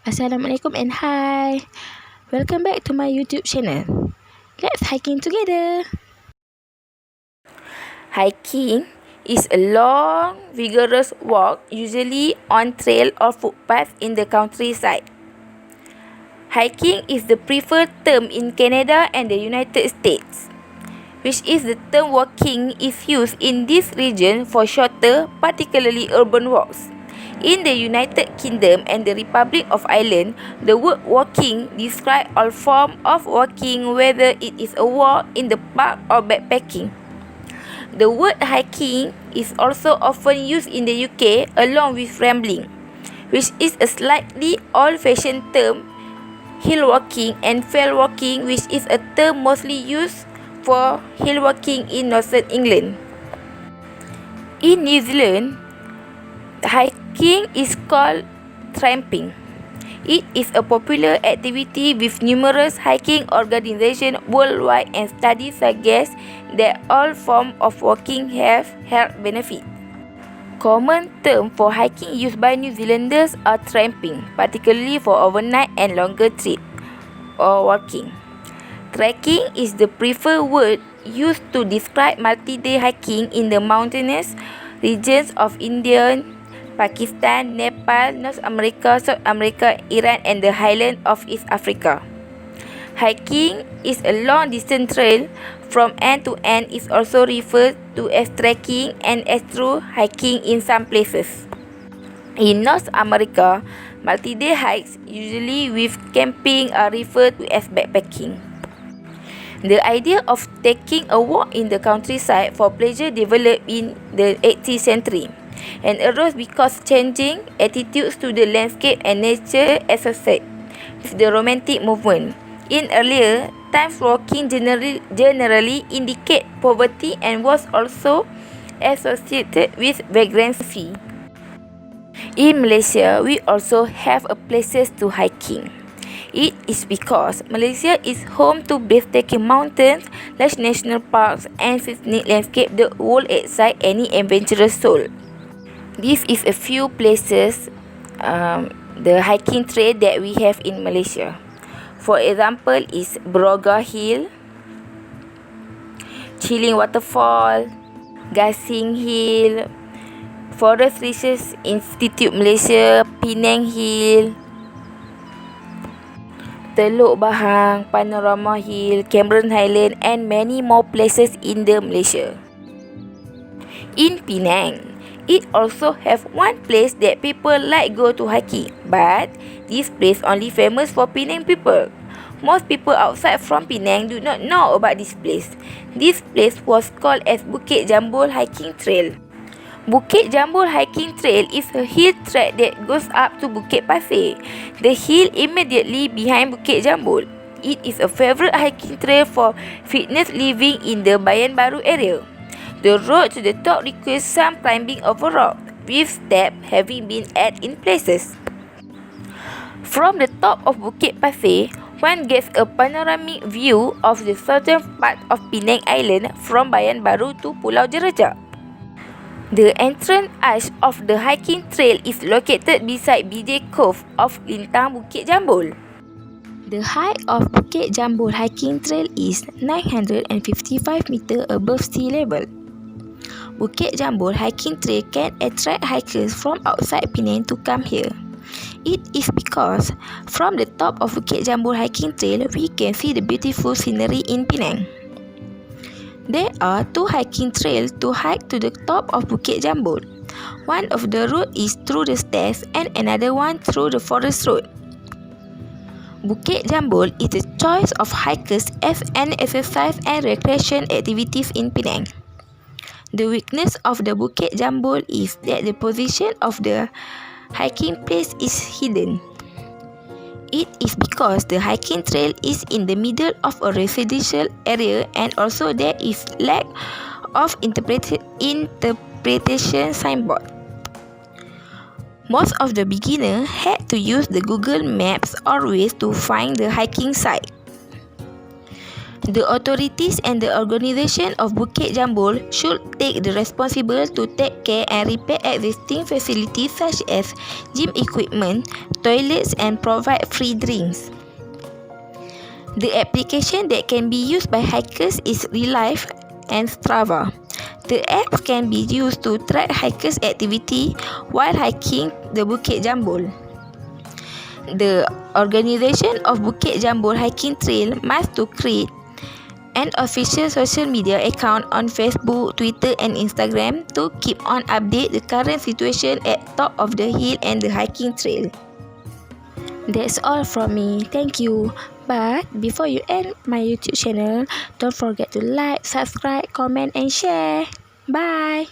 Assalamualaikum and hi. Welcome back to my YouTube channel. Let's hiking together. Hiking is a long, vigorous walk, usually on trail or footpath in the countryside. Hiking is the preferred term in Canada and the United States, which is the term walking is used in this region for shorter, particularly urban walks. In the United Kingdom and the Republic of Ireland, the word walking describes all forms of walking, whether it is a walk in the park or backpacking. The word hiking is also often used in the UK along with rambling, which is a slightly old-fashioned term. Hill walking and fell walking, which is a term mostly used for hill walking in northern England. In New Zealand, hiking is called tramping. It is a popular activity with numerous hiking organizations worldwide, and studies suggest that all forms of walking have health benefits. Common terms for hiking used by New Zealanders are tramping, particularly for overnight and longer trips, or walking. Trekking is the preferred word used to describe multi-day hiking in the mountainous regions of India, Pakistan, Nepal, North America, South America, Iran, and the highlands of East Africa. Hiking is a long-distance trail from end to end is also referred to as trekking and as through hiking in some places. In North America, multi-day hikes, usually with camping, are referred to as backpacking. The idea of taking a walk in the countryside for pleasure developed in the 18th century and arose because changing attitudes to the landscape and nature associated with the Romantic movement. In earlier times, walking generally indicate poverty and was also associated with vagrancy. In Malaysia, we also have a places to hiking. It is because Malaysia is home to breathtaking mountains, large national parks, and scenic landscape that will excite any adventurous soul. This is a few places, the hiking trail that we have in Malaysia. For example, is Broga Hill, Chilling Waterfall, Gasing Hill, Forest Research Institute Malaysia, Penang Hill, Teluk Bahang, Panorama Hill, Cameron Highland, and many more places in the Malaysia. In Penang, it also have one place that people like go to hiking, but this place only famous for Penang people. Most people outside from Penang do not know about this place. This place was called as Bukit Jambul Hiking Trail. Bukit Jambul Hiking Trail is a hill track that goes up to Bukit Pasir, the hill immediately behind Bukit Jambul. It is a favorite hiking trail for fitness living in the Bayan Baru area. The road to the top requires some climbing over rock, with steps having been added in places. From the top of Bukit Pasir, one gets a panoramic view of the southern part of Penang Island from Bayan Baru to Pulau Jerajak. The entrance arch of the hiking trail is located beside BJ Cove of Lintang Bukit Jambul. The height of Bukit Jambul hiking trail is 955 meter above sea level. Bukit Jambul hiking trail can attract hikers from outside Penang to come here. It is because from the top of Bukit Jambul hiking trail, we can see the beautiful scenery in Penang. There are two hiking trails to hike to the top of Bukit Jambul. One of the route is through the stairs and another one through the forest road. Bukit Jambul is the choice of hikers as an exercise and recreation activities in Penang. The weakness of the Bukit Jambul is that the position of the hiking place is hidden. It is because the hiking trail is in the middle of a residential area, and also there is lack of interpretation signboard. Most of the beginners had to use the Google Maps or Waze to find the hiking site. The authorities and the organisation of Bukit Jambul should take the responsible to take care and repair existing facilities such as gym equipment, toilets and provide free drinks. The application that can be used by hikers is Relive and Strava. The app can be used to track hikers' activity while hiking the Bukit Jambul. The organisation of Bukit Jambul Hiking Trail must to create an official social media account on Facebook, Twitter and Instagram to keep on update the current situation at top of the hill and the hiking trail. That's all from me. Thank you. But before you end my YouTube channel, don't forget to like, subscribe, comment and share. Bye.